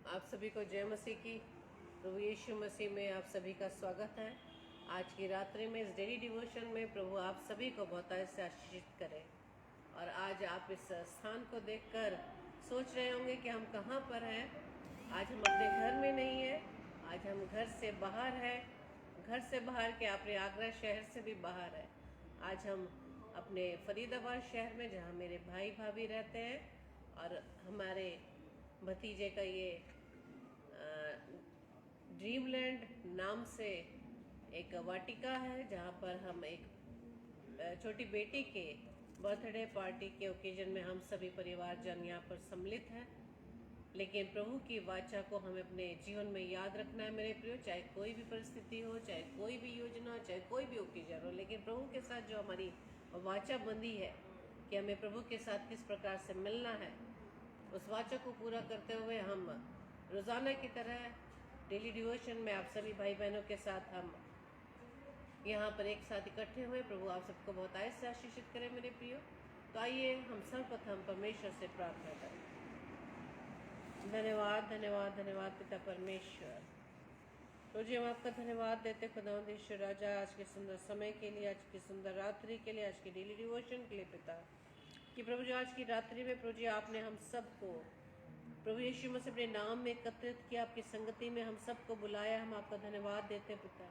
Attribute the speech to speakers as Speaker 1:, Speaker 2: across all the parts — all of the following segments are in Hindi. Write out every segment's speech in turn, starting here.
Speaker 1: आप सभी को जय मसीह की। प्रभु यीशु मसीह में आप सभी का स्वागत है। आज की रात्रि में इस डेली डिवोशन में प्रभु आप सभी को बहुतायत से आशीषित करें। और आज आप इस स्थान को देखकर सोच रहे होंगे कि हम कहाँ पर हैं। आज हम अपने घर में नहीं हैं, आज हम घर से बाहर हैं। घर से बाहर के अपने आगरा शहर से भी बाहर है। आज हम अपने फरीदाबाद शहर में, जहाँ मेरे भाई भाभी रहते हैं, और हमारे भतीजे का ये ड्रीमलैंड नाम से एक वाटिका है, जहाँ पर हम एक छोटी बेटी के बर्थडे पार्टी के ओकेजन में हम सभी परिवारजन यहाँ पर सम्मिलित हैं। लेकिन प्रभु की वाचा को हमें अपने जीवन में याद रखना है मेरे प्रियो, चाहे कोई भी परिस्थिति हो, चाहे कोई भी योजना हो, चाहे कोई भी ओकेजन हो। लेकिन प्रभु के साथ जो हमारी वाचा बंधी है कि हमें प्रभु के साथ किस प्रकार से मिलना है, उस वाचा को पूरा करते हुए हम रोज़ाना की तरह डेली डिवोशन में आप सभी भाई बहनों के साथ हम यहाँ पर एक साथ इकट्ठे हुए। प्रभु आप सबको बहुतायत से आशीषित करें मेरे प्रियो। तो आइए हम सर्वप्रथम परमेश्वर से प्रार्थना करें। धन्यवाद धन्यवाद धन्यवाद पिता परमेश्वर। तो जी हम आपका धन्यवाद देते खुदावंद ईश्वर राजा, आज के सुंदर समय के लिए, आज की सुंदर रात्रि के लिए, आज की डेली डिवोशन के लिए पिता, कि प्रभु जी आज की रात्रि में प्रभु जी आपने हम सबको प्रभु यीशु मसीह अपने नाम में एकत्रित किया, आपकी संगति में हम सबको बुलाया। हम आपका धन्यवाद देते पिता,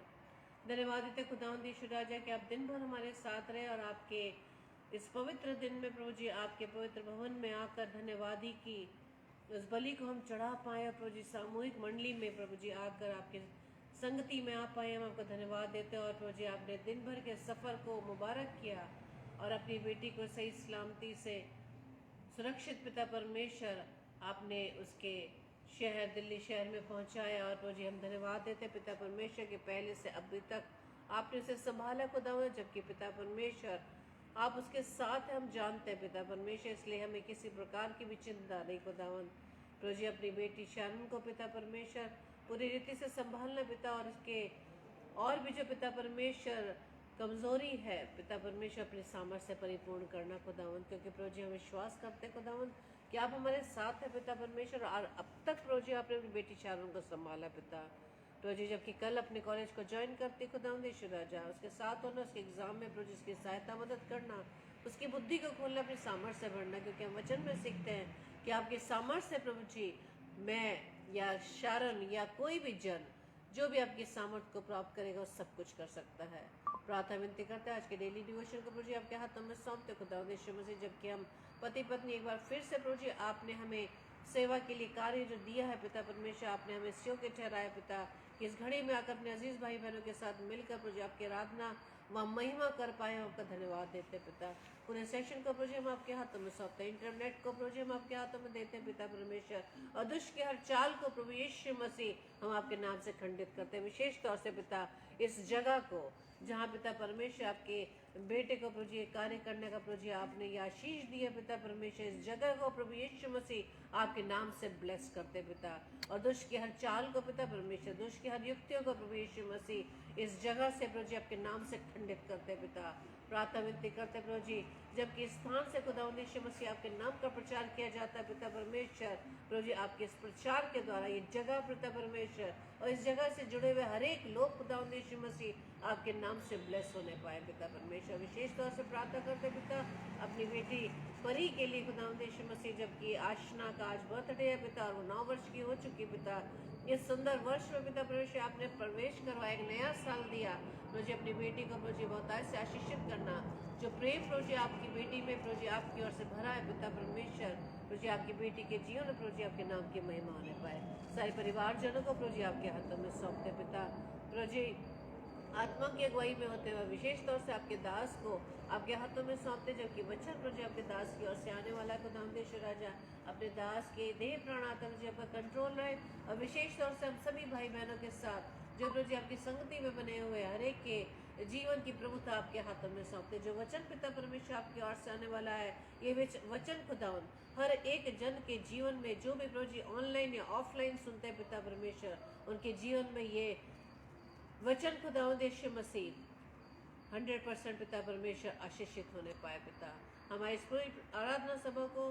Speaker 1: धन्यवाद देते खुदावंद ईश्वर राजा कि आप दिन भर हमारे साथ रहे और आपके इस पवित्र दिन में प्रभु जी आपके पवित्र भवन में आकर धन्यवादी की उस बलि को हम चढ़ा पाए। और प्रभु जी सामूहिक मंडली में प्रभु जी आकर आपके संगति में आ पाए। हम आपका धन्यवाद देते हैं। और प्रभु जी आपने दिन भर के सफ़र को मुबारक किया और अपनी बेटी को सही सलामती से सुरक्षित पिता परमेश्वर आपने उसके शहर दिल्ली शहर में पहुंचाया। और प्रभु जी हम धन्यवाद देते पिता परमेश्वर के पहले से अभी तक आपने उसे संभाला खुदावंद, जबकि पिता परमेश्वर आप उसके साथ हम जानते हैं पिता परमेश्वर, इसलिए हमें किसी प्रकार की भी चिंता नहीं खुदावंद। प्रभु जी अपनी बेटी शानन को पिता परमेश्वर पूरी रीति से संभालना पिता, और उसके और भी जो पिता परमेश्वर कमजोरी है पिता परमेश्वर अपने सामर्थ्य से परिपूर्ण करना खुदावंद, क्योंकि प्रभु जी हम विश्वास करते हैं खुदावंद कि आप हमारे साथ हैं पिता परमेश्वर। और अब तक प्रभु जी आपने अपनी बेटी शानन को संभाला पिता। प्रभु जी जबकि कल अपने कॉलेज को ज्वाइन करती खुदावंद ईश्वर राजा, उसके साथ होना, उसके एग्जाम में प्रभु जी उसकी सहायता मदद करना, उसकी बुद्धि को खोलना, अपनी सामर्थ्य से भरना, क्योंकि हम वचन में सीखते हैं कि आपके सामर्थ्य से प्रभु जी मैं या शारन या कोई भी जन जो भी आपकी सामर्थ्य को प्राप्त करेगा वो सब कुछ कर सकता है। प्रार्थना विनती करते हैं आज के डेली डिवोशन को प्रभु जी आपके हाथों में सौंपते खुदावंद यीशु मसीह, जबकि हम पति पत्नी एक बार फिर से प्रभु जी आपने हमें सेवा के लिए कार्य जो दिया है पिता परमेश्वर, आपने हमें स्यों के ठहराया पिता, कि इस घड़ी में आकर अपने अजीज भाई बहनों के साथ मिलकर प्रभु जी आपकी आराधना व महिमा कर पाए। हम आपका धन्यवाद देते पिता। पूरे सेशन को प्रभु जी हम आपके हाथों में सौंपते हैं, इंटरनेट को प्रभु जी हम आपके हाथों में देते हैं पिता परमेश्वर, और दुष्ट के हर चाल को प्रभु यीशु मसीह हम आपके नाम से खंडित करते हैं। विशेष तौर से पिता इस जगह को जहाँ पिता परमेश्वर आपके बेटे को प्रभु जी कार्य करने का प्रभु जी आपने ये आशीष दिया पिता परमेश्वर, इस जगह को प्रभु यीशु मसीह आपके नाम से ब्लेस करते पिता, और दुष्ट की हर चाल को पिता परमेश्वर, दुष्ट की हर युक्तियों को प्रभु यीशु मसीह इस जगह से प्रभु जी आपके नाम से खंडित करते पिता। प्रार्थना विनती करते प्रभु जी जबकि इस स्थान से खुदावंद यीशु मसीह आपके नाम का प्रचार किया जाता है पिता परमेश्वर, प्रभु जी आपके इस प्रचार के द्वारा ये जगह पिता परमेश्वर और इस जगह से जुड़े हुए हर एक लोग खुदावंद यीशु मसीह आपके नाम से ब्लेस होने पाए पिता परमेश्वर। विशेष तौर से प्रार्थना करते पिता अपनी बेटी परी के लिए खुदावंद यीशु मसीह, जबकि आशना का आज बर्थडे है पिता और वो 9 वर्ष की हो चुकी पिता। इस सुंदर वर्ष में पिता परमेश्वर आपने प्रवेश करवाया, एक नया साल दिया। मुझे अपनी बेटी को प्रभु जी बहुतायत से आशीषित करना, जो प्रेम प्रभु जी आपकी बेटी में प्रभु जी आपकी ओर से भरा है पिता परमेश्वर, प्रभु जी आपकी बेटी के जीवन में प्रभु जी आपके नाम की महिमा होने पाए। सारे परिवारजनों को प्रभु जी आपके हाथों में सौंपते पिता, प्रभु जी आत्मा की अगुवाई में होते हुए विशेष तौर से आपके दास को आपके हाथों में सौंपते, जबकि वचन प्रभु जी आपके दास की ओर से आने वाला है खुदावंद यीशु राजा, अपने दास के देह प्राण आत्मा जी आपका कंट्रोल रहे। और विशेष तौर से हम सभी भाई बहनों के साथ जो प्रभु जी आपकी संगति में बने हुए हर एक के जीवन की प्रभुता आपके हाथों में सौंपते। जो वचन पिता परमेश्वर आपकी ओर से आने वाला है, ये वचन खुदावन हर एक जन के जीवन में, जो भी प्रभु जी ऑनलाइन या ऑफलाइन सुनते हैं पिता परमेश्वर, उनके जीवन में ये वचन खुदावंद यीशु मसीह 100% पिता परमेश्वर आशीषित होने पाए पिता। हमारी इस पूरी आराधना सभा को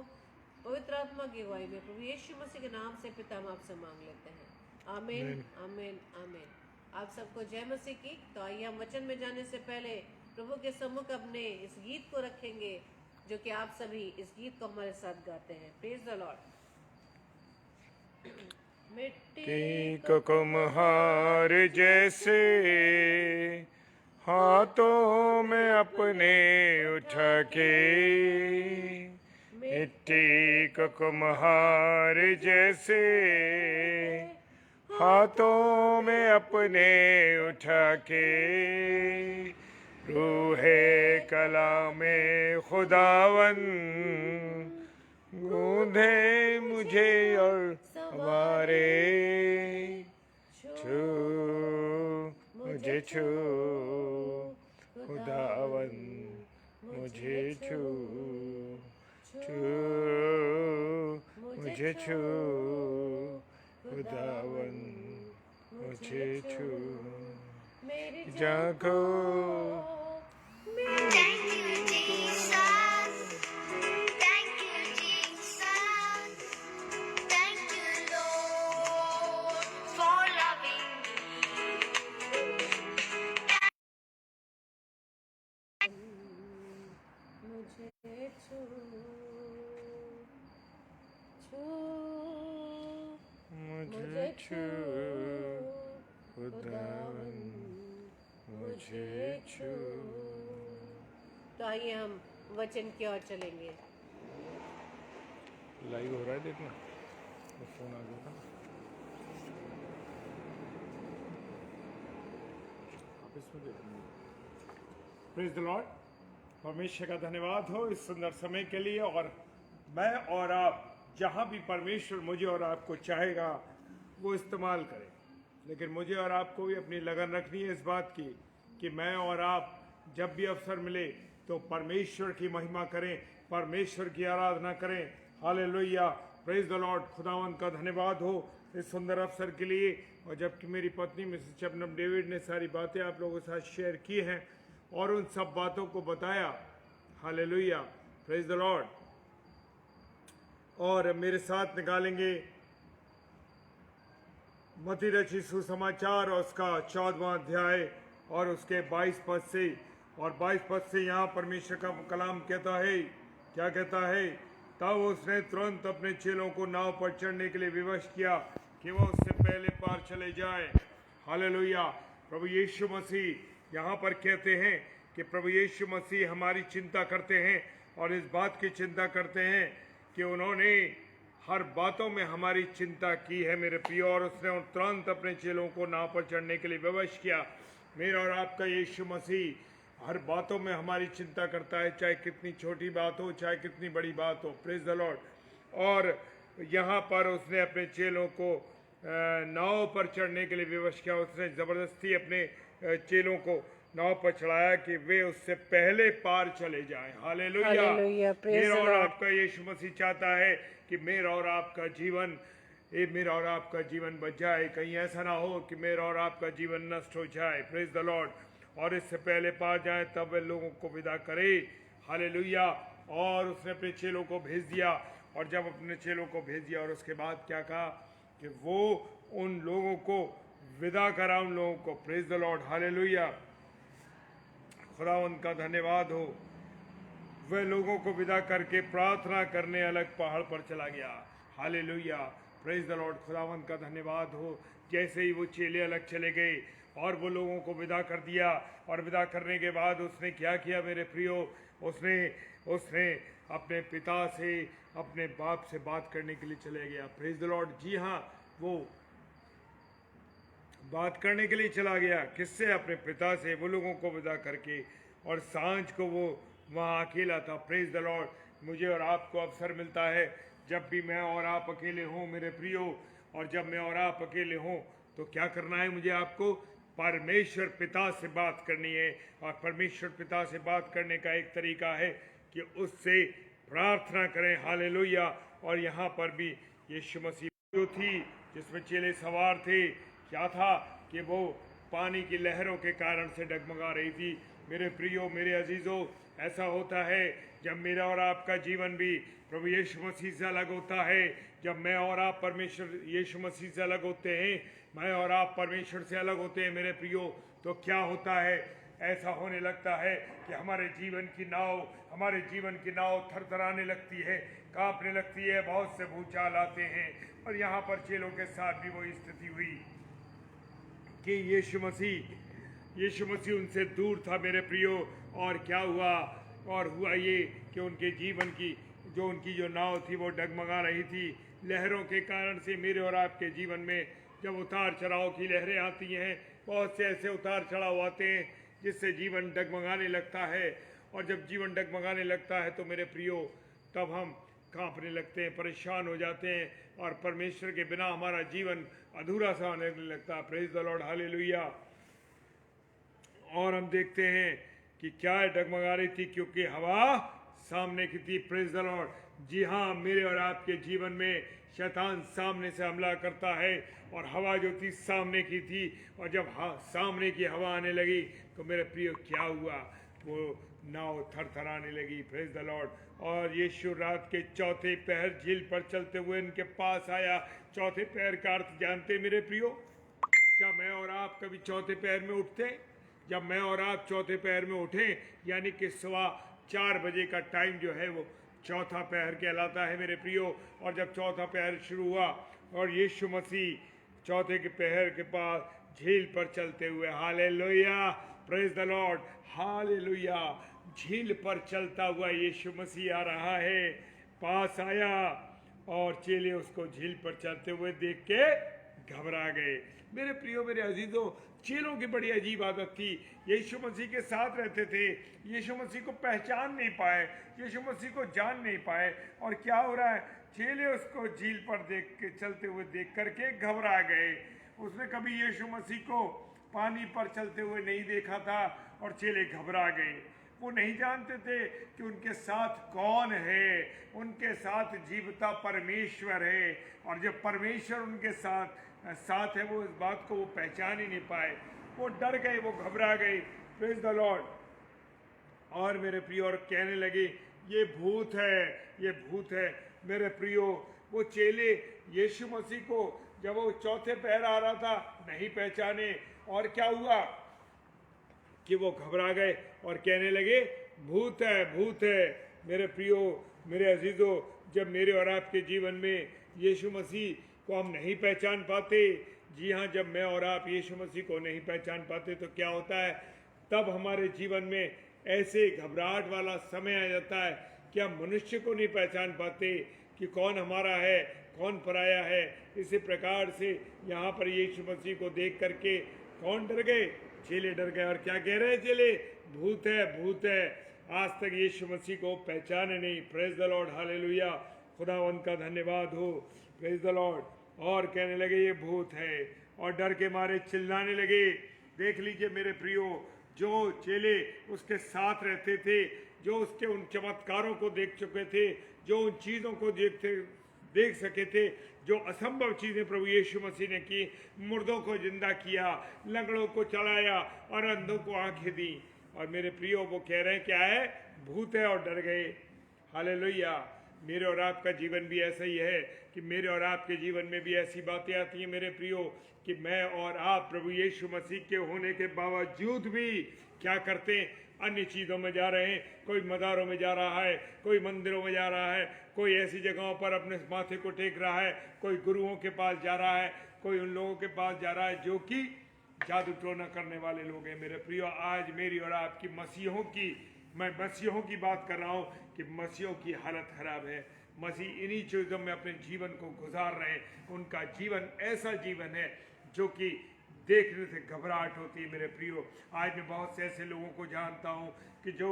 Speaker 1: पवित्र आत्मा की अगुवाई में प्रभु यीशु मसीह के नाम से पिता हम आपसे मांग लेते हैं। आमीन आमीन आमीन। आप सबको जय मसीह की। तो आइए हम वचन में जाने से पहले प्रभु के सम्मुख अपने इस गीत को रखेंगे, जो कि आप सभी इस गीत को हमारे साथ गाते हैं। Praise the Lord.
Speaker 2: मिट्टी को कुम्हार जैसे हाथों में अपने उठा के, मिट्टी को कुम्हार जैसे हाथों में अपने उठा के, रूहे कला में खुदावन गूंधे मुझे और हमारे, छू मुझे छू खुदावन मुझे छू, छू मुझे छू खुदावन मुझे छू, जागो मुझे छू खुदावन मुझे छू।
Speaker 1: तो आइए हम वचन की ओर चलेंगे।
Speaker 2: लाइव हो रहा है, देखना तो फोन आ गया था। आप इसमें देखेंगे। Praise the Lord. परमेश्वर का धन्यवाद हो इस सुंदर समय के लिए। और मैं और आप जहाँ भी परमेश्वर मुझे और आपको चाहेगा वो इस्तेमाल करें, लेकिन मुझे और आपको भी अपनी लगन रखनी है इस बात की कि मैं और आप जब भी अवसर मिले तो परमेश्वर की महिमा करें, परमेश्वर की आराधना करें। Hallelujah, praise the Lord. खुदावन का धन्यवाद हो इस सुंदर अवसर के लिए। और जबकि मेरी पत्नी मिसेस शबनम डेविड ने सारी बातें आप लोगों के साथ शेयर की हैं और उन सब बातों को बताया, हालेलुया, प्रेज द लॉर्ड। और मेरे साथ निकालेंगे मत्ती रचित सुसमाचार और उसका 14वां अध्याय और उसके 22 पद से। और 22 पद से यहाँ परमेश्वर का कलाम कहता है, क्या कहता है? तब उसने तुरंत अपने चेलों को नाव पर चढ़ने के लिए विवश किया कि वह उससे पहले पार चले जाए। हालेलुया। प्रभु यीशु मसीह यहाँ पर कहते हैं कि प्रभु यीशु मसीह हमारी चिंता करते हैं और इस बात की चिंता करते हैं कि उन्होंने हर बातों में हमारी चिंता की है मेरे प्रियो। और उसने तुरंत अपने चेलों को नाव पर चढ़ने के लिए विवश किया। मेरा और आपका यीशु मसीह हर बातों में हमारी चिंता करता है, चाहे कितनी छोटी बात हो, चाहे कितनी बड़ी बात हो। Praise the Lord. और यहाँ पर उसने अपने चेलों को नाव पर चढ़ने के लिए विवश किया। उसने ज़बरदस्ती अपने चेलों को नाव पर चढ़ाया कि वे उससे पहले पार चले जाएं। हालेलुया। मेरा और आपका यीशु मसीह चाहता है कि मेरा और आपका जीवन बच जाए। कहीं ऐसा ना हो कि मेरा और आपका जीवन नष्ट हो जाए। Praise the Lord. और इससे पहले पार जाए तब वे लोगों को विदा करे। हालेलुया। और उसने अपने चेलों को भेज दिया। और जब अपने चेलों को भेज दिया और उसके बाद क्या कहा कि वो उन लोगों को विदा करा, उन लोगों को। Praise the Lord. हालेलुया। खुदावंद का धन्यवाद हो। वह लोगों को विदा करके प्रार्थना करने अलग पहाड़ पर चला गया। Hallelujah, praise the Lord. खुदावंद का धन्यवाद हो। जैसे ही वो चेले अलग चले गए और वो लोगों को विदा कर दिया, और विदा करने के बाद उसने क्या किया मेरे प्रियो? उसने अपने पिता से, अपने बाप से बात करने के लिए चले गया। Praise the Lord. जी हाँ, वो बात करने के लिए चला गया। किससे? अपने पिता से, वो लोगों को विदा करके। और सांझ को वो वहाँ अकेला था। Praise the Lord. मुझे और आपको अवसर मिलता है जब भी मैं और आप अकेले हों मेरे प्रियो, और जब मैं और आप अकेले हों तो क्या करना है मुझे आपको? परमेश्वर पिता से बात करनी है। और परमेश्वर पिता से बात करने का एक तरीका है कि उससे प्रार्थना करें। हालेलुया। और यहाँ पर भी यीशु मसीह जो थी जिसमें चेले सवार थे, क्या था कि वो पानी की लहरों के कारण से डगमगा रही थी। मेरे प्रियो, मेरे अजीजों, ऐसा होता है जब मेरा और आपका जीवन भी प्रभु यीशु मसीह से अलग होता है। जब मैं और आप परमेश्वर यीशु मसीह से अलग होते हैं, मैं और आप परमेश्वर से अलग होते हैं मेरे प्रियो, तो क्या होता है? ऐसा होने लगता है कि हमारे जीवन की नाव थरथराने लगती है, कांपने लगती है, बहुत से भूचाल आते हैं। और यहाँ पर चेलों के साथ भी वही स्थिति हुई कि यीशु मसीह उनसे दूर था मेरे प्रियो। और क्या हुआ? और हुआ ये कि उनके जीवन की जो नाव थी वो डगमगा रही थी लहरों के कारण से। मेरे और आपके जीवन में जब उतार चढ़ाव की लहरें आती हैं, बहुत से ऐसे उतार चढ़ाव आते हैं जिससे जीवन डगमगाने लगता है। और जब जीवन डगमगाने लगता है तो मेरे प्रियो, तब हम कांपने लगते हैं, परेशान हो जाते हैं, और परमेश्वर के बिना हमारा जीवन अधूरा सा होने लगता है। Praise the Lord, hallelujah. और हम देखते हैं कि क्या डगमगा रही थी, क्योंकि हवा सामने की थी। Praise the Lord. जी हाँ, मेरे और आपके जीवन में शैतान सामने से हमला करता है, और हवा जो थी सामने की थी। और जब सामने की हवा आने लगी तो मेरे प्रियो क्या हुआ? वो नाव थरथराने लगी। Praise the Lord. और यीशु रात के चौथे पहर झील पर चलते हुए इनके पास आया। चौथे पहर का अर्थ जानते मेरे प्रियो? क्या मैं और आप कभी चौथे पहर में उठते? जब मैं और आप चौथे पहर में उठे, यानी कि 4:15 बजे का टाइम जो है वो चौथा पहर कहलाता है मेरे प्रियो। और जब चौथा पहर शुरू हुआ और यीशु मसीह चौथे के पहर के पास झील पर चलते हुए, hallelujah, praise the Lord, hallelujah, झील पर चलता हुआ यीशु मसीह आ रहा है। पास आया और चेले उसको झील पर चलते हुए देख के घबरा गए। मेरे प्रियो, मेरे अजीजों, चेलों की बड़ी अजीब आदत थी। यीशु मसीह के साथ रहते थे, यीशु मसीह को पहचान नहीं पाए, यीशु मसीह को जान नहीं पाए। और क्या हो रहा है? चेले उसको झील पर देख के चलते हुए देख करके घबरा गए। उसने कभी यीशु मसीह को पानी पर चलते हुए नहीं देखा था, और चेले घबरा गए। वो नहीं जानते थे कि उनके साथ कौन है। उनके साथ जीवता परमेश्वर है, और जब परमेश्वर उनके साथ है, वो इस बात को वो पहचान ही नहीं पाए। वो डर गए, वो घबरा गए। Praise the Lord. और मेरे प्रियो, और कहने लगे ये भूत है, ये भूत है। मेरे प्रियो, वो चेले यीशु मसीह को जब वो चौथे पहर आ रहा था नहीं पहचाने। और क्या हुआ कि वो घबरा गए और कहने लगे भूत है, भूत है। मेरे प्रियो, मेरे अजीजों, जब मेरे और आपके जीवन में यीशु मसीह को हम नहीं पहचान पाते, जी हाँ, जब मैं और आप यीशु मसीह को नहीं पहचान पाते तो क्या होता है? तब हमारे जीवन में ऐसे घबराहट वाला समय आ जाता है कि हम मनुष्य को नहीं पहचान पाते कि कौन हमारा है, कौन पराया है। इसी प्रकार से यहाँ पर यीशु मसीह को देख करके कौन डर गए? चेले डर गए। और क्या कह रहे हैं चेले? भूत है, भूत है। आज तक यीशु मसीह को पहचाने नहीं। प्रेज द लॉर्ड, हालेलुया, खुदावंद का धन्यवाद हो। Praise the Lord. और कहने लगे ये भूत है, और डर के मारे चिल्लाने लगे। देख लीजिए मेरे प्रियो, जो चेले उसके साथ रहते थे, जो उसके उन चमत्कारों को देख चुके थे, जो उन चीज़ों को देख सके थे, जो असंभव चीज़ें प्रभु यीशु मसीह ने की, मुर्दों को जिंदा किया, लंगड़ों को चढ़ाया और अंधों को आंखें दी। और मेरे प्रियो, वो कह रहे हैं क्या है? भूत है, और डर गए। हालेलुया। मेरे और आपका जीवन भी ऐसा ही है कि मेरे और आपके जीवन में भी ऐसी बातें आती हैं मेरे प्रियो, कि मैं और आप प्रभु यीशु मसीह के होने के बावजूद भी क्या करते हैं? अन्य चीज़ों में जा रहे हैं। कोई मदारों में जा रहा है, कोई मंदिरों में जा रहा है, कोई ऐसी जगहों पर अपने माथे को टेक रहा है, कोई गुरुओं के पास जा रहा है, कोई उन लोगों के पास जा रहा है जो कि जादू टोना करने वाले लोग हैं। मेरे प्रियो, आज मेरी और आपकी मैं मसीहों की बात कर रहा हूँ कि मसीहों की हालत खराब है। मसीह इन्हीं चीज़ों में अपने जीवन को गुजार रहे हैं। उनका जीवन ऐसा जीवन है जो कि देखने से घबराहट होती है। मेरे प्रियो, आज मैं बहुत से ऐसे लोगों को जानता हूँ कि जो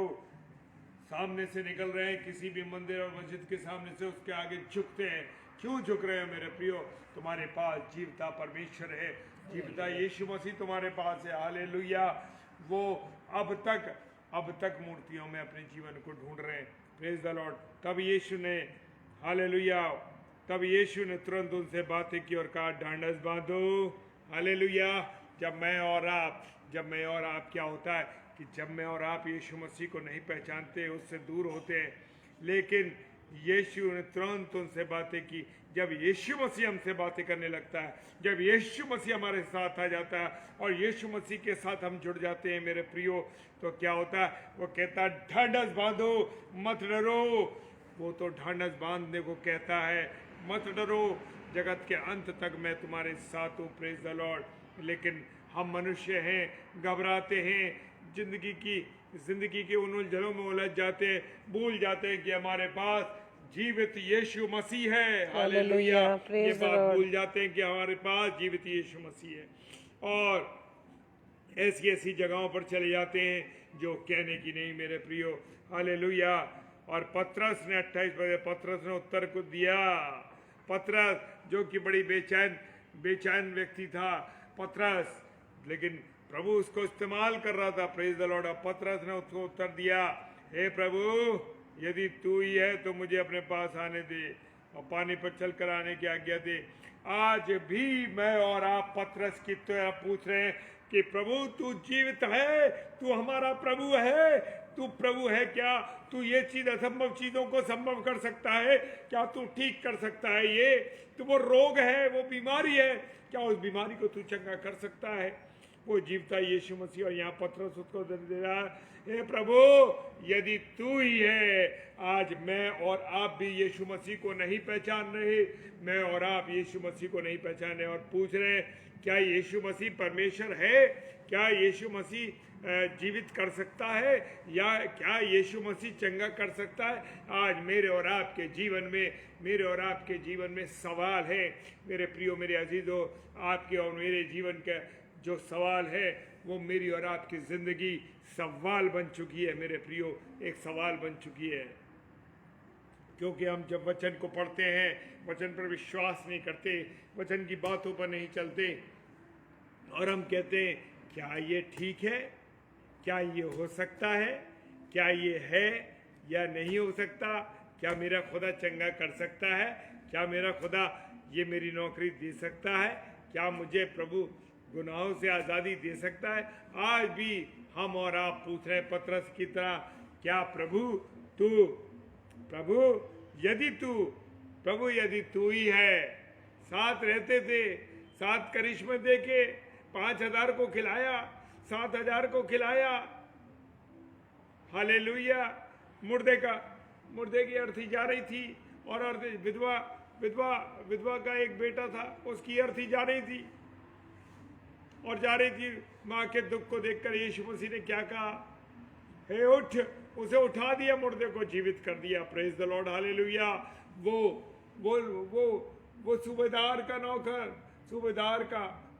Speaker 2: सामने से निकल रहे हैं, किसी भी मंदिर और मस्जिद के सामने से उसके आगे झुकते हैं। क्यों झुक रहे हैं मेरे प्रियो? तुम्हारे पास जीवता परमेश्वर है, जीवता यीशु मसीह तुम्हारे पास है। हालेलुया। वो अब तक मूर्तियों में अपने जीवन को ढूंढ रहे हैं। Praise the Lord. तब यीशु ने तुरंत उनसे बातें की और कहा, ढांढस बांधो। हालेलुया। जब मैं और आप क्या होता है? कि जब मैं और आप यीशु मसीह को नहीं पहचानते, उससे दूर होते हैं, लेकिन यीशु ने तुरंत उनसे बातें की। जब यीशु मसीह हमसे बातें करने लगता है, जब यीशु मसीह हमारे साथ आ जाता है और यीशु मसीह के साथ हम जुड़ जाते हैं मेरे प्रियो, तो क्या होता है? वो कहता है ढांढस बांधो, मत डरो। वो तो ढांढस बांधने को कहता है, मत डरो, जगत के अंत तक मैं तुम्हारे साथ हूँ। Praise the Lord. लेकिन हम मनुष्य हैं, घबराते हैं, जिंदगी के उन उलझनों में उलझ जाते हैं, भूल जाते हैं कि हमारे पास जीवित यीशु मसीह है। हालेलुया। ये बात भूल जाते हैं कि हमारे पास जीवित यीशु मसीह है, और ऐसी ऐसी जगहों पर चले जाते हैं जो कहने की नहीं मेरे प्रियो। हालेलुया। और पतरस ने 28 बजे पतरस ने उत्तर को दिया। पतरस जो कि बड़ी बेचैन व्यक्ति था पतरस, लेकिन प्रभु उसको इस्तेमाल कर रहा था। Praise the Lord. पतरस ने उसको उत्तर दिया, हे प्रभु, यदि तू ही है तो मुझे अपने पास आने दे और पानी पर चल कर आने की आज्ञा दे। आज भी मैं और आप पतरस की तरह पूछ रहे हैं कि प्रभु तू जीवित है, तू हमारा प्रभु है, तू प्रभु है क्या? तू ये चीज असंभव चीजों को संभव कर सकता है क्या? तू ठीक कर सकता है ये? तो वो रोग है, वो बीमारी है, क्या उस बीमारी को तू चंगा कर सकता है? वो जीवता यीशु मसीह। और यहाँ पतरस उसको दे रहा है, हे प्रभु, यदि तू ही है, आज मैं और आप भी यीशु मसीह को नहीं पहचान रहे, मैं और आप यीशु मसीह को नहीं पहचाने और पूछ रहे हैं क्या यीशु मसीह परमेश्वर है? क्या यीशु मसीह जीवित कर सकता है, या क्या यीशु मसीह चंगा कर सकता है? आज मेरे और आपके जीवन में सवाल है मेरे प्रियो, मेरे अजीजों। आपके और मेरे जीवन का जो सवाल है वो मेरी और आपकी जिंदगी सवाल बन चुकी है मेरे प्रियो, एक सवाल बन चुकी है। क्योंकि हम जब वचन को पढ़ते हैं, वचन पर विश्वास नहीं करते, वचन की बातों पर नहीं चलते, और हम कहते हैं क्या ये ठीक है, क्या ये हो सकता है, क्या ये है या नहीं हो सकता, क्या मेरा खुदा चंगा कर सकता है, क्या मेरा खुदा ये मेरी नौकरी दे सकता है, क्या मुझे प्रभु गुनाहों से आज़ादी दे सकता है? आज भी हम और आप पूछ रहे हैं पतरस की तरह, क्या प्रभु यदि तू ही है। साथ रहते थे, साथ करिश्मे देके 5,000 को खिलाया, 7,000 को खिलाया। हालेलुया। मुर्दे की अर्थी जा रही थी, और विधवा का एक बेटा था, उसकी अर्थी जा रही थी, और जा रही थी। माँ के दुख को देखकर यीशु मसीह ने क्या कहा? हे उठ, उसे उठा दिया, मुर्दे को जीवित कर दिया। Praise the Lord. हालेलुया। वो सूबेदार का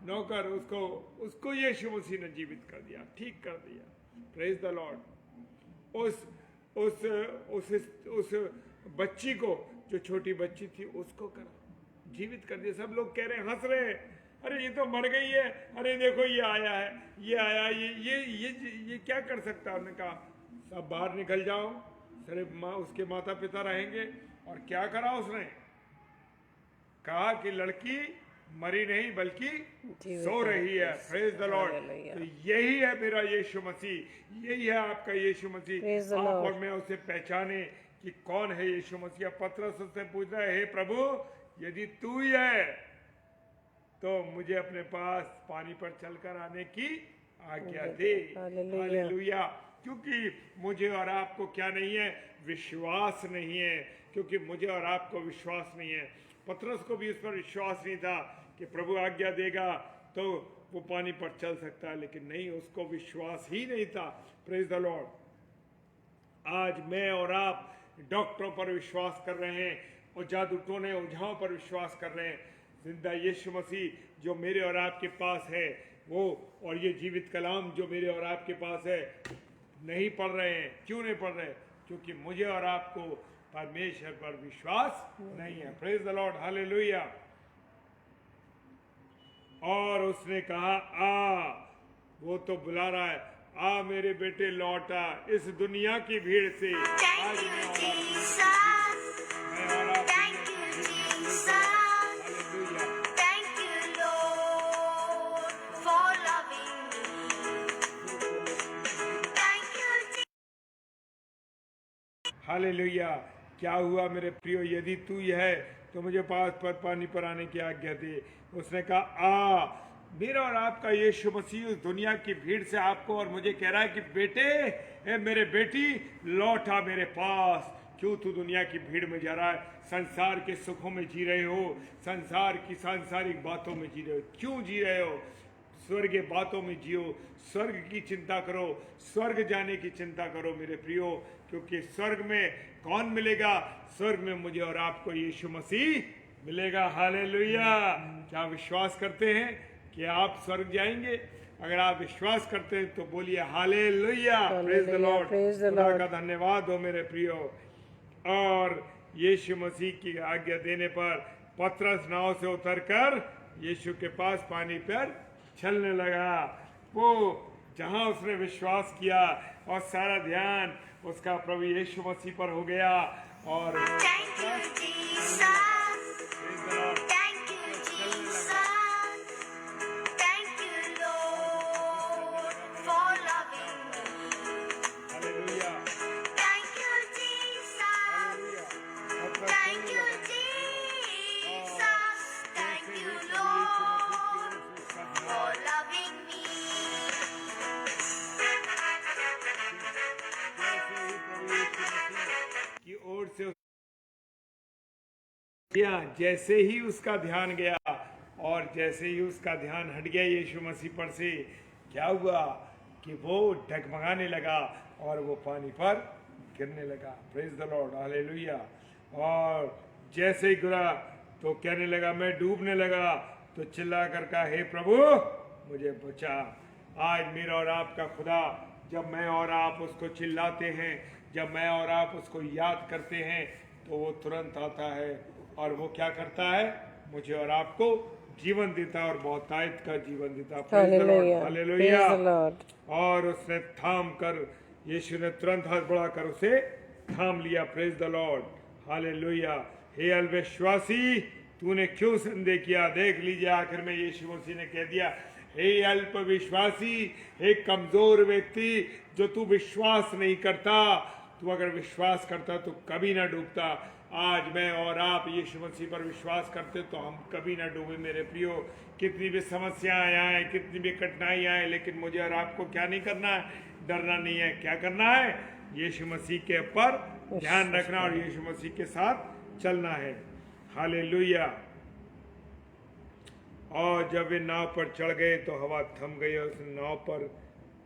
Speaker 2: नौकर उसको यीशु मसीह ने जीवित कर दिया, ठीक कर दिया। Praise the Lord. उस बच्ची को, जो छोटी बच्ची थी, उसको जीवित कर दिया। सब लोग कह रहे हैं, हंस रहे हैं, अरे ये तो मर गई है, अरे देखो ये आया, ये क्या कर सकता है? उन्होंने कहा सब बाहर निकल जाओ, सिर्फ उसके माता पिता रहेंगे। और क्या करा उसने? कहा कि लड़की मरी नहीं बल्कि सो रही है। Praise the Lord. तो यही है मेरा यीशु मसीह, यही है आपका यीशु मसीह। आप और मैं उसे पहचाने कि कौन है यीशु मसीह। पतरस उससे पूछ रहा है, हे प्रभु, यदि तू ही है तो मुझे अपने पास पानी पर चलकर आने की आज्ञा दे। हालेलुया। क्योंकि मुझे और आपको क्या नहीं है? विश्वास नहीं है। क्योंकि मुझे और आपको विश्वास नहीं है। पतरस को भी उस पर विश्वास नहीं था कि प्रभु आज्ञा देगा तो वो पानी पर चल सकता है, लेकिन नहीं, उसको विश्वास ही नहीं था। Praise the Lord. आज मैं और आप डॉक्टरों पर विश्वास कर रहे हैं, और जादू टोने ओझाओं पर विश्वास कर रहे हैं। जिंदा यीशु मसीह जो मेरे और आपके पास है, वो और ये जीवित कलाम जो मेरे और आपके पास है, नहीं पढ़ रहे हैं। क्यों नहीं पढ़ रहे? क्योंकि मुझे और आपको परमेश्वर पर विश्वास नहीं है। Praise the Lord. हालेलुया। और उसने कहा, वो तो बुला रहा है, आ मेरे बेटे लौट आ इस दुनिया की भीड़ से। आज हालेलुया। क्या हुआ मेरे प्रियो, यदि तू ही है तो मुझे पास पर पानी पर आने की आज्ञा दे। उसने कहा आ। मेरा और आपका यीशु मसीह उस दुनिया की भीड़ से आपको और मुझे कह रहा है कि बेटे, मेरे बेटी, लौट आ मेरे पास। क्यों तू दुनिया की भीड़ में जा रहा है? संसार के सुखों में जी रहे हो, संसार की सांसारिक बातों में जी रहे हो। क्यों जी रहे हो? स्वर्गीय बातों में जियो, स्वर्ग की चिंता करो, स्वर्ग जाने की चिंता करो मेरे प्रियो। क्योंकि स्वर्ग में कौन मिलेगा? स्वर्ग में मुझे और आपको यीशु मसीह मिलेगा। हालेलुया। क्या विश्वास करते हैं कि आप स्वर्ग जाएंगे? अगर आप विश्वास करते हैं तो बोलिए हालेलुया, प्रेज द लॉर्ड। खुदा का धन्यवाद हो मेरे प्रियो। और यीशु मसीह की आज्ञा देने पर पतरस नाव से उतरकर यीशु के पास पानी पर चलने लगा। वो जहां उसने विश्वास किया और सारा ध्यान उसका प्रभु यीशु मसीह पर हो गया। और जैसे ही उसका ध्यान गया और जैसे ही उसका ध्यान हट गया यीशु मसीह पर से, क्या हुआ कि वो डगमगाने लगा और वो पानी पर गिरने लगा। Praise the Lord, hallelujah. और जैसे ही गिरा तो कहने लगा, मैं डूबने लगा। तो चिल्ला कर कहा, हे प्रभु मुझे बचा। आज मेरा और आपका खुदा, जब मैं और आप उसको चिल्लाते हैं, जब मैं और आप उसको याद करते हैं, तो वो तुरंत आता है और वो क्या करता है? मुझे और आपको जीवन देता है और बहुतायत का जीवन देता है। हालेलुया। और उसने थाम कर, यीशु ने तुरंत हाथ बढ़ाकर उसे थाम लिया। Praise the Lord, hallelujah. हे अल्पविश्वासी, तूने क्यों संदेह किया? देख लीजिए, आखिर में यीशु मसीह ने कह दिया, हे अल्पविश्वासी, हे कमजोर व्यक्ति, जो तू विश्वास नहीं करता, तू अगर विश्वास करता तो कभी ना डूबता। आज मैं और आप यीशु मसीह पर विश्वास करते तो हम कभी ना डूबे मेरे प्रियो। कितनी भी समस्याएं आए, कितनी भी कठिनाई आए, लेकिन मुझे और आपको क्या नहीं करना है? डरना नहीं है। क्या करना है? यीशु मसीह के ऊपर ध्यान रखना और यीशु मसीह के साथ चलना है। हालेलुया। और जब वे नाव पर चढ़ गए तो हवा थम गई और उस नाव पर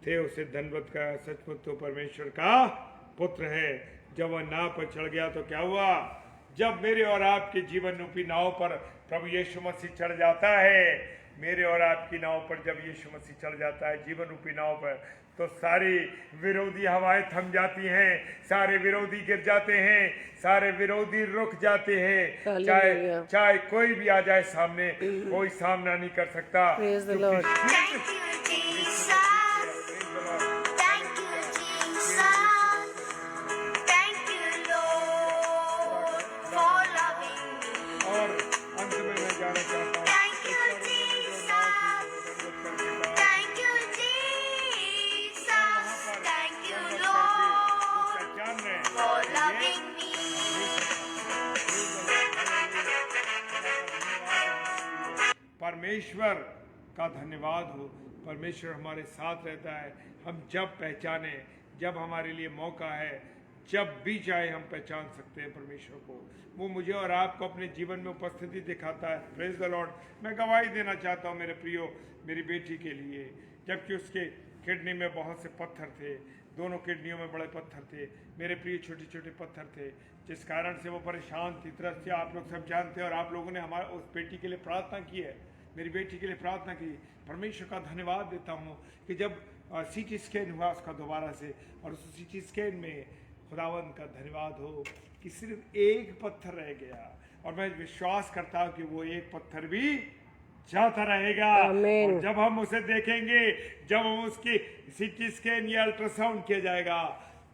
Speaker 2: थे उसे धन्यवाद का, सचमुच तो परमेश्वर का पुत्र है। जब वह नाव पर चढ़ गया तो क्या हुआ? जब मेरे और आपके जीवन रूपी नाव पर प्रभु यीशु मसीह चढ़ जाता है, मेरे और आपकी नाव पर जब यीशु मसीह चढ़ जाता है जीवन रूपी नाव पर, तो सारी विरोधी हवाएं थम जाती हैं, सारे विरोधी गिर जाते हैं, सारे विरोधी रुक जाते हैं। चाहे कोई भी आ जाए सामने, कोई सामना नहीं कर सकता। और अंत में मैं जाना चाहता हूँ, परमेश्वर का धन्यवाद हो। परमेश्वर हमारे साथ रहता है। हम जब पहचाने, जब हमारे लिए मौका है, जब भी चाहे हम पहचान सकते हैं परमेश्वर को। वो मुझे और आपको अपने जीवन में उपस्थिति दिखाता है। Praise the Lord. मैं गवाही देना चाहता हूँ मेरे प्रियो, मेरी बेटी के लिए। जबकि उसके किडनी में बहुत से पत्थर थे, दोनों किडनियों में बड़े पत्थर थे मेरे प्रिय, छोटे छोटे पत्थर थे, जिस कारण से वो परेशान थी, त्रस्त थी। आप लोग सब जानते हैं और आप लोगों ने हमारे उस बेटी के लिए प्रार्थना की है, मेरी बेटी के लिए प्रार्थना की। परमेश्वर का धन्यवाद देता हूँ कि जब सीटी स्कैन हुआ उसका दोबारा से, और उस सीटी स्कैन में खुदावंद का धन्यवाद हो कि सिर्फ एक पत्थर रह गया, और मैं विश्वास करता हूँ कि वो एक पत्थर भी जाता रहेगा। और जब हम उसे देखेंगे, जब हम उसकी सीटी स्कैन या अल्ट्रासाउंड किया जाएगा,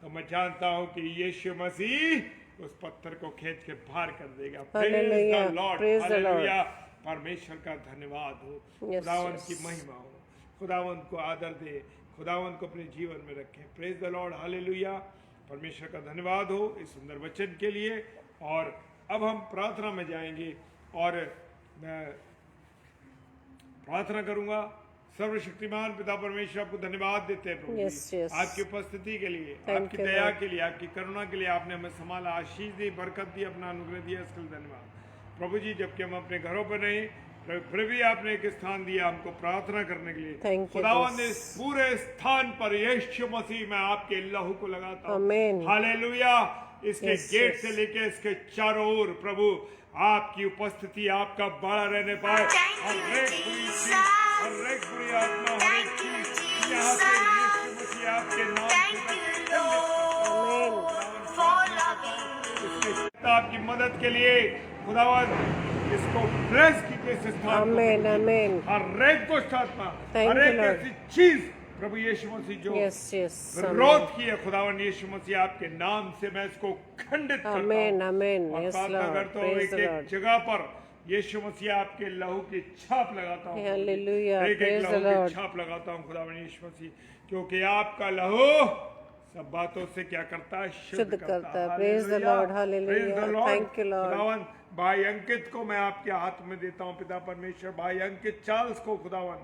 Speaker 2: तो मैं जानता हूँ कि यीशु मसीह उस पत्थर को खींच के बाहर कर देगा। Praise the Lord, hallelujah. परमेश्वर का धन्यवाद हो, खुदावंद की महिमा हो, खुदावंद को आदर दे, खुदावंद को अपने जीवन में रखें। Praise the Lord, hallelujah. परमेश्वर का धन्यवाद हो इस सुंदर वचन के लिए। और अब हम प्रार्थना में जाएंगे और मैं प्रार्थना करूंगा। सर्वशक्तिमान पिता परमेश्वर, आपको धन्यवाद देते हैं प्रभु
Speaker 1: Yes,
Speaker 2: जी,
Speaker 1: yes.
Speaker 2: आपकी उपस्थिति के लिए,
Speaker 1: Thank
Speaker 2: आपकी
Speaker 1: you,
Speaker 2: दया
Speaker 1: Lord.
Speaker 2: के लिए, आपकी करुणा के लिए। आपने हमें संभाला, आशीष दी, बरकत दी, अपना अनुग्रह दिया, इसके लिए धन्यवाद प्रभु जी। जबकि हम अपने घरों पर नहीं, फिर भी आपने एक स्थान दिया हमको प्रार्थना करने के लिए।
Speaker 1: Thank you,
Speaker 2: खुदावंद
Speaker 1: Jesus.
Speaker 2: इस पूरे स्थान पर यीशु मसीह में आपके लहू को लगाता हूं।
Speaker 1: Amen.
Speaker 2: हालेलुया। इसके
Speaker 1: Yes,
Speaker 2: गेट
Speaker 1: yes.
Speaker 2: से लेके इसके चारों ओर प्रभु आपकी उपस्थिति, आपका बड़ा रहने पाए। हर एक बुरी चीज, हर एक बुरी आत्मा, हर एक चीज यहाँ से यीशु मसीह आपके नाम से आपकी मदद के लिए खुदावंद इसको ब्लेस कीजिए इस स्थान को।
Speaker 1: Amen, amen.
Speaker 2: हर एक दुष्ट आत्मा,
Speaker 1: Thank
Speaker 2: हर
Speaker 1: you,
Speaker 2: एक
Speaker 1: Lord.
Speaker 2: ऐसी चीज प्रभु यीशु मसीह जो
Speaker 1: Yes, yes.
Speaker 2: विरोध किए, खुदावन यीशु मसीह आपके नाम से मैं इसको खंडित करता
Speaker 1: Amen,
Speaker 2: हूं।
Speaker 1: amen.
Speaker 2: और
Speaker 1: Yes,
Speaker 2: प्रार्थना
Speaker 1: Lord.
Speaker 2: करता हूं
Speaker 1: Praise
Speaker 2: एक
Speaker 1: the
Speaker 2: एक
Speaker 1: Lord.
Speaker 2: जगह पर यीशु मसीह आपके लहू की छाप लगाता हूं।
Speaker 1: Hallelujah.
Speaker 2: एक एक
Speaker 1: Praise the
Speaker 2: लहू
Speaker 1: Lord.
Speaker 2: की छाप लगाता हूं खुदावन यीशु मसीह, क्योंकि आपका लहू सब बातों से क्या करता है, शुद्ध करता है।
Speaker 1: Praise the Lord. Hallelujah.
Speaker 2: Praise the Lord.
Speaker 1: Thank you, Lord.
Speaker 2: खुदावन भाई अंकित को मैं आपके हाथ में देता हूं पिता परमेश्वर। भाई अंकित चार्ल्स को खुदावन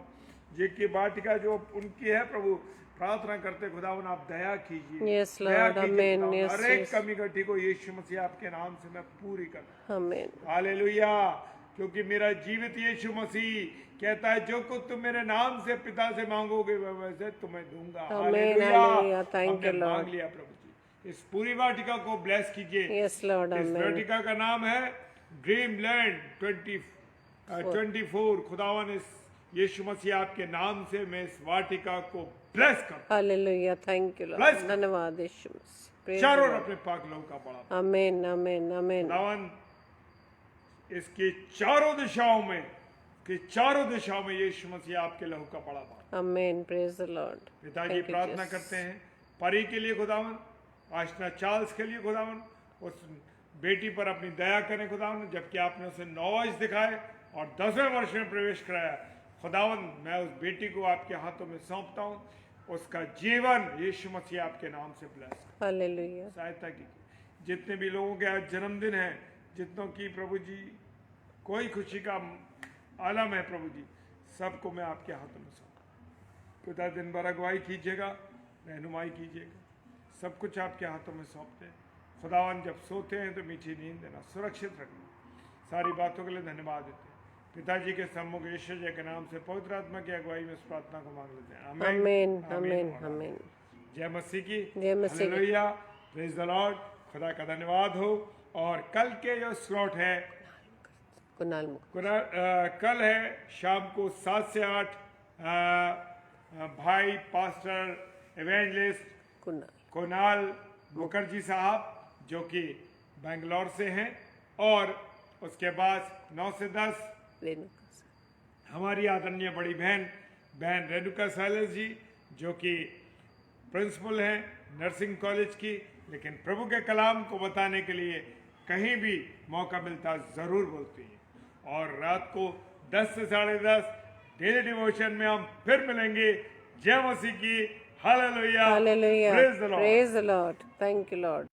Speaker 2: जी की वाटिका जो उनकी है प्रभु, प्रार्थना करते खुदावन आप दया कीजिए।
Speaker 1: Yes,
Speaker 2: दया
Speaker 1: Lord.
Speaker 2: कीजिए
Speaker 1: Amen.
Speaker 2: खुदावन।
Speaker 1: Yes,
Speaker 2: हर एक
Speaker 1: yes.
Speaker 2: कमी घटी को यीशु मसीह आपके नाम से मैं पूरी कर।
Speaker 1: Amen.
Speaker 2: हालेलुया। क्योंकि मेरा जीवित यीशु मसीह कहता है जो कुछ तुम मेरे नाम से पिता से मांगोगे वैसे तुम्हें दूंगा।
Speaker 1: Amen,
Speaker 2: hallelujah.
Speaker 1: hallelujah. Thank
Speaker 2: हमने
Speaker 1: you, Lord.
Speaker 2: मांग लिया प्रभु जी। इस पूरी वाटिका को ब्लेस कीजिए।
Speaker 1: Yes, Lord.
Speaker 2: इस
Speaker 1: Amen.
Speaker 2: वाटिका का नाम है ड्रीम लैंड 24। खुदावन इस यीशु मसीह आपके नाम से मैं इस वाटिका को ब्लेस कर
Speaker 1: Hallelujah. Thank you, Lord.
Speaker 2: Bless God.
Speaker 1: धन्यवाद यीशु मसीह. Praise the
Speaker 2: चारों
Speaker 1: Lord.
Speaker 2: अपने पाक लहू का बड़ा
Speaker 1: Amen, amen, amen.
Speaker 2: खुदावन इसकी चारों दिशाओं में यीशु मसीह आपके लहू का बड़ा बात।
Speaker 1: Amen. Praise the Lord.
Speaker 2: पिताजी
Speaker 1: Thank you,
Speaker 2: प्रार्थना
Speaker 1: Jesus.
Speaker 2: करते हैं परी के लिए खुदावन, आशना चार्ल्स के लिए खुदावन, उस बेटी पर अपनी दया करें खुदावन। जबकि आपने उसे 9 वर्ष दिखाए और 10वें वर्ष में प्रवेश कराया खुदावन, मैं उस बेटी को आपके हाथों में सौंपता हूँ। उसका जीवन यीशु मसीह आपके नाम से ब्लेस करें।
Speaker 1: Hallelujah.
Speaker 2: सहायता कीजिए। जितने भी लोगों के आज जन्मदिन है, जितनों की प्रभु जी कोई खुशी का आलम है प्रभु जी, सबको मैं आपके हाथों में सौंपता हूं। पिता दिन भर अगुवाई कीजिएगा, रहनुमाई कीजिएगा, सब कुछ आपके हाथों में सौंपते हैं। खुदावन जब सोते हैं तो मीठी नींद देना, सुरक्षित रखना, सारी बातों के लिए धन्यवाद देते हैं। पिताजी के सम्मुख यीशु जी के नाम से पवित्र आत्मा की अगुवाई में इस प्रार्थना को मांग लेते हैं।
Speaker 1: Amen, amen, amen.
Speaker 2: जय मसीह की।
Speaker 1: जय मसीह की।
Speaker 2: हालेलुया। Praise the Lord. खुदा का धन्यवाद हो। और कल के जो स्लॉट है
Speaker 1: कुणाल मुख.
Speaker 2: कल है शाम को 7 से 8 भाई पास्टर एवेंजलिस्ट कुणाल मुखर्जी साहब जो कि बेंगलोर से हैं। और उसके बाद 9 से 10
Speaker 1: रेणुका
Speaker 2: हमारी आदरणीय बड़ी बहन रेणुका साइलस जी जो कि प्रिंसिपल हैं नर्सिंग कॉलेज की, लेकिन प्रभु के कलाम को बताने के लिए कहीं भी मौका मिलता ज़रूर बोलती हैं। और रात को 10 से 10:30 डेली डिवोशन में हम फिर मिलेंगे। जय मसीह की। Hallelujah.
Speaker 1: Hallelujah.
Speaker 2: Praise the Lord.
Speaker 1: Praise the Lord. Thank you, Lord.